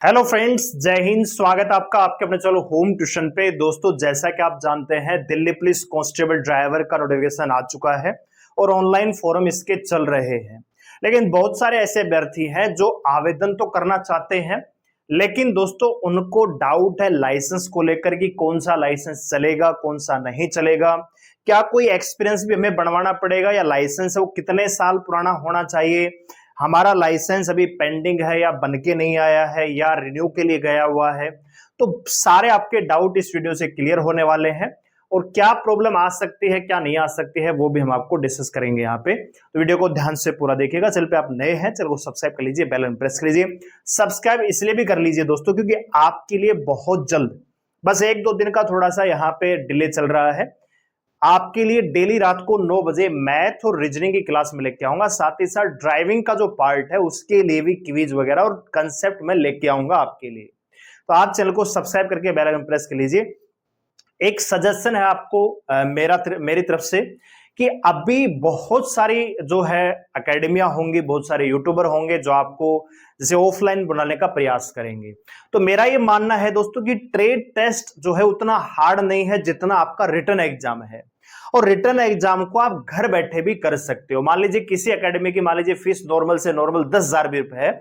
Hello friends, जय हिंद। स्वागत है आपका आपके अपने चलो होम ट्यूशन पे। दोस्तों, जैसा कि आप जानते हैं, दिल्ली पुलिस कांस्टेबल ड्राइवर का नोटिफिकेशन आ चुका है और ऑनलाइन फॉर्म इसके चल रहे हैं। लेकिन बहुत सारे ऐसे अभ्यर्थी हैं जो आवेदन तो करना चाहते हैं, लेकिन दोस्तों उनको डाउट है लाइसेंस को लेकर कि कौन सा लाइसेंस चलेगा, कौन सा नहीं चलेगा, क्या कोई एक्सपीरियंस भी हमें बनवाना पड़ेगा या लाइसेंस है वो कितने साल पुराना होना चाहिए, हमारा लाइसेंस अभी पेंडिंग है या बनके नहीं आया है या रिन्यू के लिए गया हुआ है। तो सारे आपके डाउट इस वीडियो से क्लियर होने वाले हैं और क्या प्रॉब्लम आ सकती है, क्या नहीं आ सकती है, वो भी हम आपको डिस्कस करेंगे यहाँ पे। तो वीडियो को ध्यान से पूरा देखिएगा। चैनल पे आप नए हैं, चैनल को सब्सक्राइब कर लीजिए, बेल आइकन प्रेस कर लीजिए। सब्सक्राइब इसलिए भी कर लीजिए दोस्तों क्योंकि आपके लिए बहुत जल्द, बस एक दो दिन का थोड़ा सा यहाँ पे डिले चल रहा है, आपके लिए डेली रात को 9 बजे मैथ और रीजनिंग की क्लास में लेके आऊंगा। साथ ही साथ ड्राइविंग का जो पार्ट है उसके लिए भी क्विज वगैरह और कंसेप्ट में लेके आऊंगा आपके लिए। तो आप चैनल को सब्सक्राइब करके बेल आइकन प्रेस कर लीजिए। एक सजेशन है आपको मेरी तरफ से कि अभी बहुत सारी जो है एकेडमियां होंगी, बहुत सारे यूट्यूबर होंगे जो आपको जैसे ऑफलाइन बनाने का प्रयास करेंगे। तो मेरा ये मानना है दोस्तों कि ट्रेड टेस्ट जो है उतना हार्ड नहीं है जितना आपका रिटन एग्जाम है, और रिटर्न एग्जाम को आप घर बैठे भी कर सकते हो। मान लीजिए किसी एकेडमी की मान लीजिए फीस नॉर्मल से नॉर्मल 10,000 रुपए है,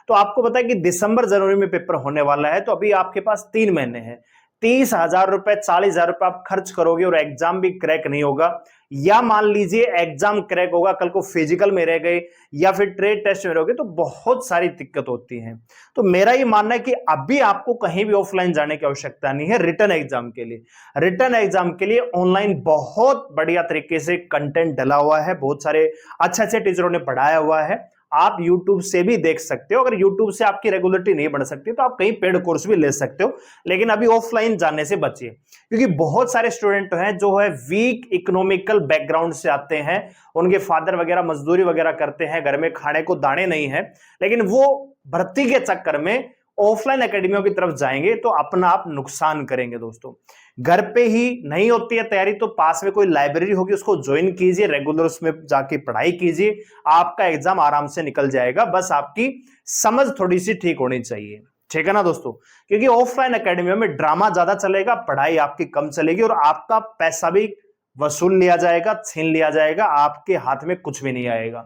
तो आपको पता है कि दिसंबर जनवरी में पेपर होने वाला है, तो अभी आपके पास 3 महीने हैं। 30,000 रुपए 40,000 रुपए आप खर्च करोगे और एग्जाम भी क्रैक नहीं होगा, या मान लीजिए एग्जाम क्रैक होगा, कल को फिजिकल में रह गए या फिर ट्रेड टेस्ट में रहोगे, तो बहुत सारी दिक्कत होती है। तो मेरा ये मानना है कि अभी आपको कहीं भी ऑफलाइन जाने की आवश्यकता नहीं है। रिटर्न एग्जाम के लिए, रिटर्न एग्जाम के लिए ऑनलाइन बहुत बढ़िया तरीके से कंटेंट डला हुआ है, बहुत सारे अच्छे अच्छे टीचरों ने पढ़ाया हुआ है, आप YouTube से भी देख सकते हो। अगर YouTube से आपकी रेगुलरिटी नहीं बढ़ सकती तो आप कहीं पेड कोर्स भी ले सकते हो, लेकिन अभी ऑफलाइन जाने से बचिए, क्योंकि बहुत सारे स्टूडेंट हैं जो है वीक इकोनॉमिकल बैकग्राउंड से आते हैं, उनके फादर वगैरह मजदूरी वगैरह करते हैं, घर में खाने को दाने नहीं है, लेकिन वो भर्ती के चक्कर में ऑफलाइन एकेडमियों की तरफ जाएंगे तो अपना आप नुकसान करेंगे। दोस्तों, घर पे ही नहीं होती है तैयारी तो पास में कोई लाइब्रेरी होगी उसको ज्वाइन कीजिए, रेगुलर उसमें जाके पढ़ाई कीजिए, आपका एग्जाम आराम से निकल जाएगा। बस आपकी समझ थोड़ी सी ठीक होनी चाहिए, ठीक है ना दोस्तों, क्योंकि ऑफलाइन एकेडमियों में ड्रामा ज्यादा चलेगा, पढ़ाई आपकी कम चलेगी और आपका पैसा भी वसूल लिया जाएगा, छीन लिया जाएगा, आपके हाथ में कुछ भी नहीं आएगा।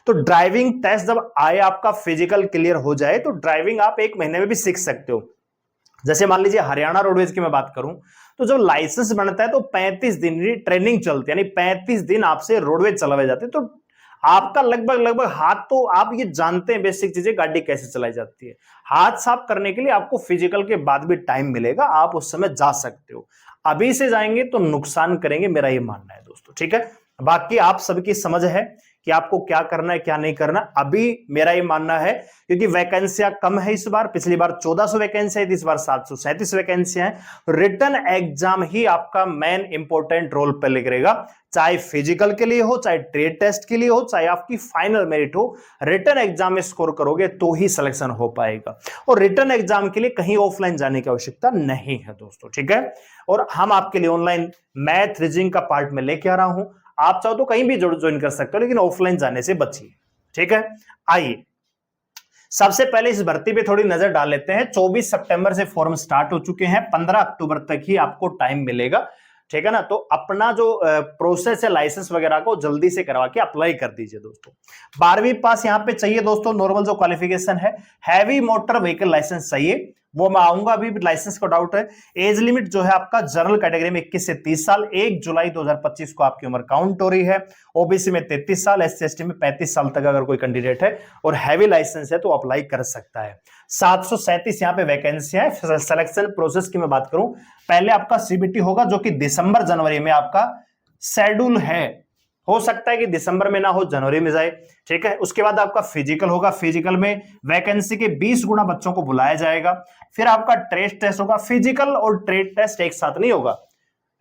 तो ड्राइविंग टेस्ट जब आए, आपका फिजिकल क्लियर हो जाए, तो ड्राइविंग आप 1 महीने में भी सीख सकते हो। जैसे मान लीजिए हरियाणा रोडवेज की मैं बात करूं, तो जब लाइसेंस बनता है तो 35 दिन की ट्रेनिंग चलती है, यानी 35 दिन आपसे रोडवेज चलाए जाते हैं। तो आपका लगभग हाथ, तो आप ये जानते हैं बेसिक चीजें गाड़ी कैसे चलाई जाती है, हाथ साफ करने के लिए आपको फिजिकल के बाद भी टाइम मिलेगा, आप उस समय जा सकते हो। अभी से जाएंगे तो नुकसान करेंगे, मेरा ये मानना है दोस्तों, ठीक है। बाकी आप सबकी समझ है कि आपको क्या करना है क्या नहीं करना। अभी मेरा ये मानना है क्योंकि वैकेंसियां कम है इस बार, पिछली बार 1400 वैकेंसी है, इस बार 737 वैकेंसियां हैं। रिटन एग्जाम ही आपका मेन इंपॉर्टेंट रोल प्ले करेगा, चाहे फिजिकल के लिए हो, चाहे ट्रेड टेस्ट के लिए हो, चाहे आपकी फाइनल मेरिट हो। रिटन एग्जाम में स्कोर करोगे तो ही सिलेक्शन हो पाएगा, और रिटन एग्जाम के लिए कहीं ऑफलाइन जाने की आवश्यकता नहीं है दोस्तों, ठीक है। और हम आपके लिए ऑनलाइन मैथ रीजनिंग का पार्ट में लेके आ रहा हूं, आप चाहो तो कहीं भी ज्वाइन कर सकते हो, लेकिन ऑफलाइन जाने से बचिए, ठीक है। आइए सबसे पहले इस भर्ती पे थोड़ी नजर डाल लेते हैं। 24 सितंबर से फॉर्म स्टार्ट हो चुके हैं, 15 अक्टूबर तक ही आपको टाइम मिलेगा, ठीक है ना। तो अपना जो प्रोसेस है लाइसेंस वगैरह को जल्दी से करवा के अप्लाई कर दीजिए दोस्तों। 12वीं पास यहां पे चाहिए दोस्तों, नॉर्मल जो क्वालिफिकेशन है, हैवी मोटर व्हीकल लाइसेंस चाहिए, वो मैं आऊंगा, अभी लाइसेंस का डाउट है। एज लिमिट जो है आपका जनरल कैटेगरी में 21 से 30 साल, 1 जुलाई 2025 को आपकी उम्र काउंट हो रही है। ओबीसी में 33 साल, एससी एसटी में 35 साल तक अगर कोई कैंडिडेट है और हैवी लाइसेंस है तो अप्लाई कर सकता है। 737 यहां पे वैकेंसी है। सिलेक्शन प्रोसेस की मैं बात करूं, पहले आपका सीबीटी होगा जो कि दिसंबर जनवरी में आपका शेड्यूल है, हो सकता है कि दिसंबर में ना हो, जनवरी में जाए, ठीक है। उसके बाद आपका फिजिकल होगा, फिजिकल में वैकेंसी के 20 गुना बच्चों को बुलाया जाएगा। फिर आपका ट्रेड टेस्ट होगा, फिजिकल और ट्रेड टेस्ट एक साथ नहीं होगा,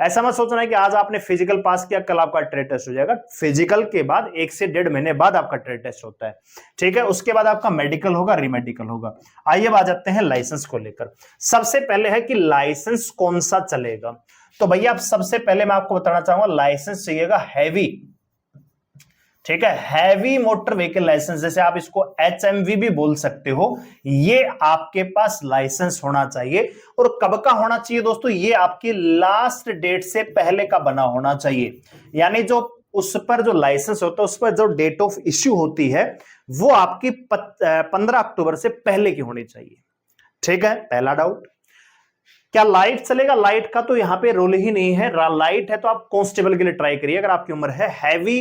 ऐसा मत सोचना है कि आज आपने फिजिकल पास किया कल आपका ट्रेड टेस्ट हो जाएगा। फिजिकल के बाद 1 से 1.5 महीने बाद आपका ट्रेड टेस्ट होता है, ठीक है। उसके बाद आपका मेडिकल होगा, रीमेडिकल होगा। आइए आ जाते हैं लाइसेंस को लेकर। सबसे पहले है कि लाइसेंस कौन सा चलेगा, तो भैया आप सबसे पहले मैं आपको बताना चाहूंगा लाइसेंस चाहिएगा हैवी, ठीक है। हैवी मोटर व्हीकल लाइसेंस, जैसे आप इसको HMV भी बोल सकते हो, ये आपके पास लाइसेंस होना चाहिए। और कब का होना चाहिए दोस्तों? ये आपकी लास्ट डेट से पहले का बना होना चाहिए। यानी जो उस पर जो लाइसेंस होता है उस पर जो डेट ऑफ इश्यू होती है वो आपकी 15 अक्टूबर से पहले की होनी चाहिए। ठीक है, पहला डाउट। क्या लाइट चलेगा? लाइट का तो यहां पे रोल ही नहीं है। लाइट है तो आप कांस्टेबल के लिए ट्राई करिए अगर आपकी उम्र है। हैवी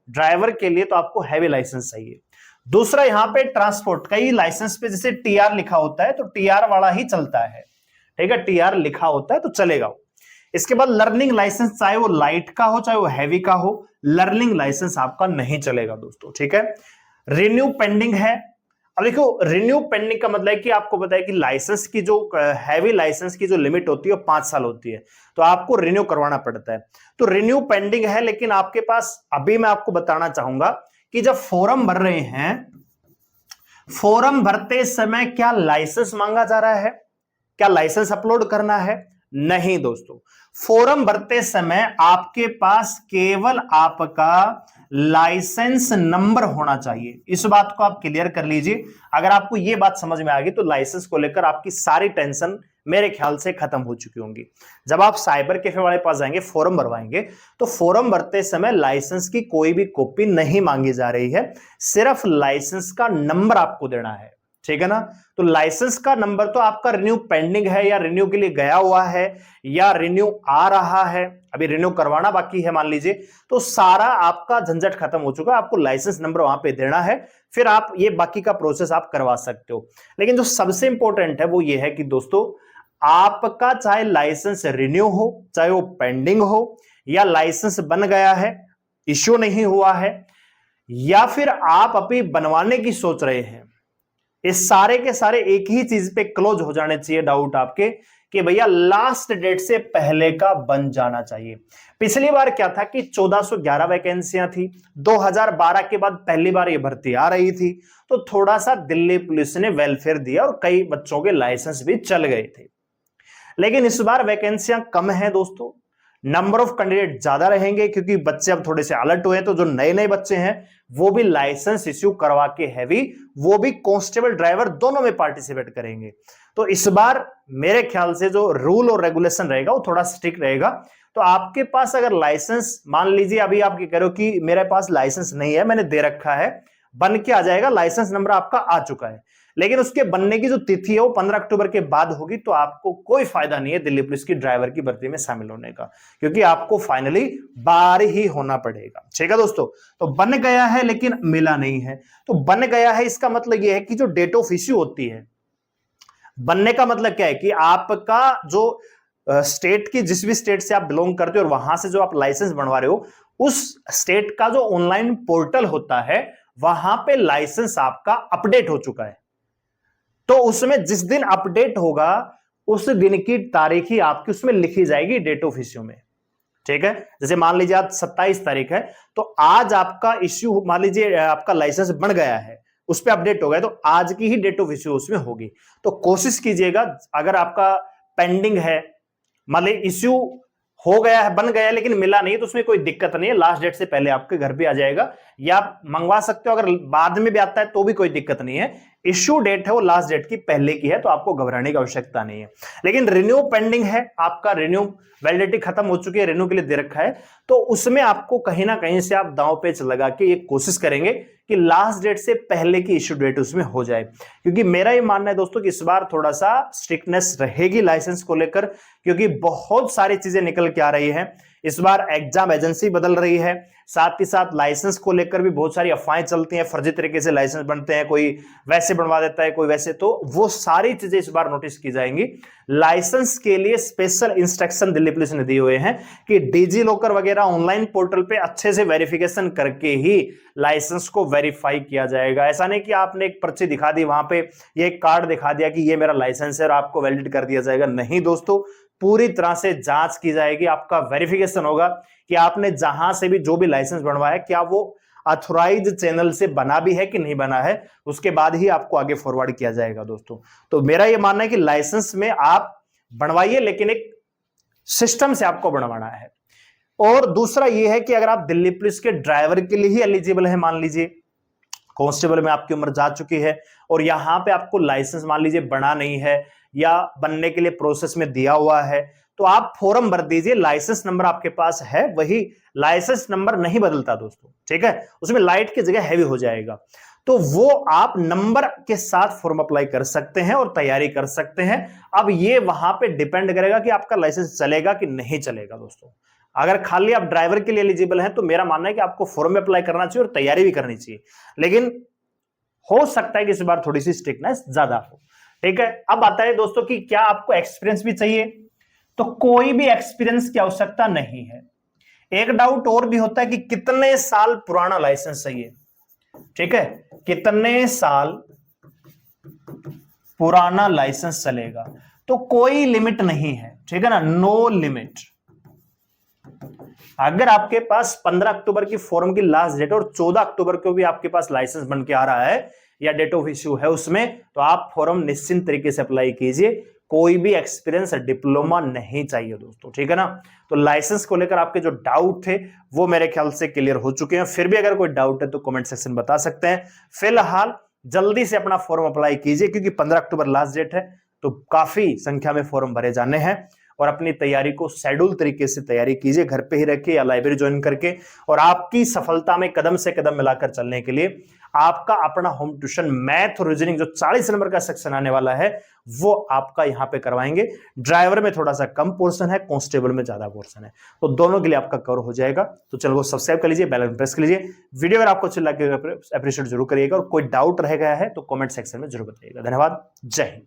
ड्राइवर के लिए तो आपको हैवी लाइसेंस चाहिए। दूसरा, यहां पे ट्रांसपोर्ट, कई लाइसेंस पे जैसे TR लिखा होता है तो TR वाला ही चलता है। ठीक है, TR लिखा होता है तो चलेगा। इसके बाद लर्निंग लाइसेंस, चाहे वो लाइट का हो चाहे वो हैवी का हो, लर्निंग लाइसेंस आपका नहीं चलेगा दोस्तों। ठीक है। रिन्यू पेंडिंग है। अब देखो, रिन्यू पेंडिंग का मतलब है कि आपको पता है कि लाइसेंस की जो हैवी लाइसेंस की जो लिमिट होती है वो 5 साल होती है, तो आपको रिन्यू करवाना पड़ता है। तो रिन्यू पेंडिंग है, लेकिन आपके पास अभी मैं आपको बताना चाहूंगा कि जब फॉर्म भर रहे हैं, फॉर्म भरते समय क्या लाइसेंस मांगा जा रहा है? क्या लाइसेंस अपलोड करना है? नहीं दोस्तों, फॉर्म भरते समय आपके पास केवल आपका लाइसेंस नंबर होना चाहिए। इस बात को आप क्लियर कर लीजिए। अगर आपको यह बात समझ में आ गई तो लाइसेंस को लेकर आपकी सारी टेंशन मेरे ख्याल से खत्म हो चुकी होंगी। जब आप साइबर कैफे वाले पास जाएंगे, फॉर्म भरवाएंगे, तो फॉर्म भरते समय लाइसेंस की कोई भी कॉपी नहीं मांगी जा रही है, सिर्फ लाइसेंस का नंबर आपको देना है। ठीक है ना? तो लाइसेंस का नंबर तो आपका रिन्यू पेंडिंग है या रिन्यू के लिए गया हुआ है या रिन्यू आ रहा है, अभी रिन्यू करवाना बाकी है मान लीजिए, तो सारा आपका झंझट खत्म हो चुका है। आपको लाइसेंस नंबर वहां पे देना है, फिर आप ये बाकी का प्रोसेस आप करवा सकते हो। लेकिन जो सबसे इंपॉर्टेंट है वो ये है कि दोस्तों, आपका चाहे लाइसेंस रिन्यू हो चाहे वो पेंडिंग हो, या लाइसेंस बन गया है इश्यू नहीं हुआ है, या फिर आप अभी बनवाने की सोच रहे हैं, इस सारे के सारे एक ही चीज पे क्लोज हो जाने चाहिए डाउट आपके कि भैया लास्ट डेट से पहले का बन जाना चाहिए। पिछली बार क्या था कि 1411 वैकेंसियां थी, 2012 के बाद पहली बार ये भर्ती आ रही थी, तो थोड़ा सा दिल्ली पुलिस ने वेलफेयर दिया और कई बच्चों के लाइसेंस भी चल गए थे। लेकिन इस बार वैकेंसियां कम है दोस्तों, नंबर ऑफ कैंडिडेट ज्यादा रहेंगे क्योंकि बच्चे अब थोड़े से अलर्ट हुए हैं। तो जो नए नए बच्चे हैं वो भी लाइसेंस इश्यू करवा के हैवी, वो भी कांस्टेबल ड्राइवर दोनों में पार्टिसिपेट करेंगे। तो इस बार मेरे ख्याल से जो रूल और रेगुलेशन रहेगा वो थोड़ा स्ट्रिक्ट रहेगा। तो आपके पास अगर लाइसेंस, मान लीजिए अभी आप कह रहे हो कि मेरे पास लाइसेंस नहीं है, मैंने दे रखा है, बन के आ जाएगा, लाइसेंस नंबर आपका आ चुका है, लेकिन उसके बनने की जो तिथि है वो 15 अक्टूबर के बाद होगी, तो आपको कोई फायदा नहीं है दिल्ली पुलिस की ड्राइवर की भर्ती में शामिल होने का, क्योंकि आपको फाइनली बाहर ही होना पड़ेगा। ठीक है दोस्तों, तो बन गया है लेकिन मिला नहीं है। तो बन गया है इसका मतलब यह है कि जो डेट ऑफ इश्यू होती है, बनने का मतलब क्या है कि आपका जो स्टेट की, जिस भी स्टेट से आप बिलोंग करते हो और वहां से जो आप लाइसेंस बनवा रहे हो, उस स्टेट का जो ऑनलाइन पोर्टल होता है वहां पे लाइसेंस आपका अपडेट हो चुका है। तो उसमें जिस दिन अपडेट होगा उस दिन की तारीख ही आपकी उसमें लिखी जाएगी डेट ऑफ इश्यू में। ठीक है, जैसे मान लीजिए आज 27 तारीख है, तो आज आपका इश्यू, मान लीजिए आपका लाइसेंस बन गया है, उस पर अपडेट हो गया, तो आज की ही डेट ऑफ इश्यू उसमें होगी। तो कोशिश कीजिएगा, अगर आपका पेंडिंग है, मान लीजिए इश्यू हो गया है, बन गया है लेकिन मिला नहीं, तो उसमें कोई दिक्कत नहीं है, लास्ट डेट से पहले आपके घर पे आ जाएगा, या आप मंगवा सकते हो। अगर बाद में भी आता है तो भी कोई दिक्कत नहीं है, इश्यू डेट है वो लास्ट डेट की पहले की है, तो आपको घबराने की आवश्यकता नहीं है। लेकिन रिन्यू पेंडिंग है, आपका रिन्यू वैलिडिटी खत्म हो चुकी है, रिन्यू के लिए दे रखा है, तो उसमें आपको कहीं ना कहीं से आप दांव पेच लगा के ये कोशिश करेंगे कि लास्ट डेट से पहले की इश्यू डेट उसमें हो जाए। क्योंकि मेरा ये मानना है दोस्तों कि इस बार थोड़ा सा स्ट्रिक्टनेस रहेगी लाइसेंस को लेकर, क्योंकि बहुत सारी चीजें निकल के आ रही है। इस बार एग्जाम एजेंसी बदल रही है, साथ ही साथ लाइसेंस को लेकर भी बहुत सारी अफवाहें चलती हैं, फर्जी तरीके से लाइसेंस बनते हैं, कोई वैसे बनवा देता है कोई वैसे, तो वो सारी चीजें इस बार नोटिस की जाएंगी। लाइसेंस के लिए स्पेशल इंस्ट्रक्शन दिल्ली पुलिस ने दिए हुए हैं कि डिजी लॉकर वगैरह ऑनलाइन पोर्टल पे अच्छे से वेरिफिकेशन करके ही लाइसेंस को वेरीफाई किया जाएगा। ऐसा नहीं कि आपने एक पर्ची दिखा दी, वहां पे ये एक कार्ड दिखा दिया कि ये मेरा लाइसेंस है और आपको वैलिड कर दिया जाएगा। नहीं दोस्तों, पूरी तरह से जांच की जाएगी, आपका वेरिफिकेशन होगा कि आपने जहां से भी जो भी लाइसेंस बनवाया क्या वो ऑथोराइज चैनल से बना भी है कि नहीं बना है, उसके बाद ही आपको आगे फॉरवर्ड किया जाएगा दोस्तों। तो मेरा यह मानना है कि लाइसेंस में आप बनवाइए, लेकिन एक सिस्टम से आपको बनवाना है। और दूसरा ये है कि अगर आप दिल्ली पुलिस के ड्राइवर के लिए ही एलिजिबल है, मान लीजिए कांस्टेबल में आपकी उम्र जा चुकी है और यहां पे आपको लाइसेंस मान लीजिए बना नहीं है या बनने के लिए प्रोसेस में दिया हुआ है, तो आप फॉर्म भर दीजिए। लाइसेंस नंबर आपके पास है, वही लाइसेंस नंबर नहीं बदलता दोस्तों, ठीक है, उसमें लाइट की जगह हैवी हो जाएगा, तो वो आप नंबर के साथ फॉर्म अप्लाई कर सकते हैं और तैयारी कर सकते हैं। अब ये वहां पे डिपेंड करेगा कि आपका लाइसेंस चलेगा कि नहीं चलेगा दोस्तों। अगर खाली आप ड्राइवर के लिए एलिजिबल हैं तो मेरा मानना है कि आपको फॉर्म में अप्लाई करना चाहिए और तैयारी भी करनी चाहिए, लेकिन हो सकता है कि इस बार थोड़ी सी स्ट्रिक्टनेस ज्यादा हो, ठीक है। अब आता है दोस्तों कि क्या आपको एक्सपीरियंस भी चाहिए, तो कोई भी एक्सपीरियंस की आवश्यकता नहीं है। एक डाउट और भी होता है कि कितने साल पुराना लाइसेंस चाहिए, ठीक है, कितने साल पुराना लाइसेंस चलेगा, तो कोई लिमिट नहीं है, ठीक है ना, नो लिमिट। अगर आपके पास 15 अक्टूबर की फॉर्म की लास्ट डेट और 14 अक्टूबर को भी आपके पास लाइसेंस बन के आ रहा है या डेट ऑफ इश्यू है उसमें, तो आप फॉर्म निश्चिंत तरीके से अप्लाई कीजिए। कोई भी एक्सपीरियंस डिप्लोमा नहीं चाहिए दोस्तों, ठीक है ना। तो लाइसेंस को लेकर आपके जो डाउट थे वो मेरे ख्याल से क्लियर हो चुके हैं। फिर भी अगर कोई डाउट है तो कमेंट सेक्शन बता सकते हैं। फिलहाल जल्दी से अपना फॉर्म अप्लाई कीजिए क्योंकि 15 अक्टूबर लास्ट डेट है, तो काफी संख्या में फॉर्म भरे जाने हैं। और अपनी तैयारी को शेड्यूल तरीके से तैयारी कीजिए, घर पे ही रखिए या लाइब्रेरी ज्वाइन करके। और आपकी सफलता में कदम से कदम मिलाकर चलने के लिए आपका अपना होम ट्यूशन मैथ और रीजनिंग जो 40 नंबर का सेक्शन आने वाला है वो आपका यहां पे करवाएंगे। ड्राइवर में थोड़ा सा कम पोर्शन है, कांस्टेबल में ज्यादा पोर्शन है, तो दोनों के लिए आपका कवर हो जाएगा। तो चलो वो सब्सक्राइब कर लीजिए, बेल आइकन प्रेस कर लीजिए। वीडियो अगर आपको अच्छा लगे अप्रिशिएट जरूर करिएगा और कोई डाउट रह गया है तो कमेंट सेक्शन में जरूर बताइएगा। धन्यवाद, जय हिंद।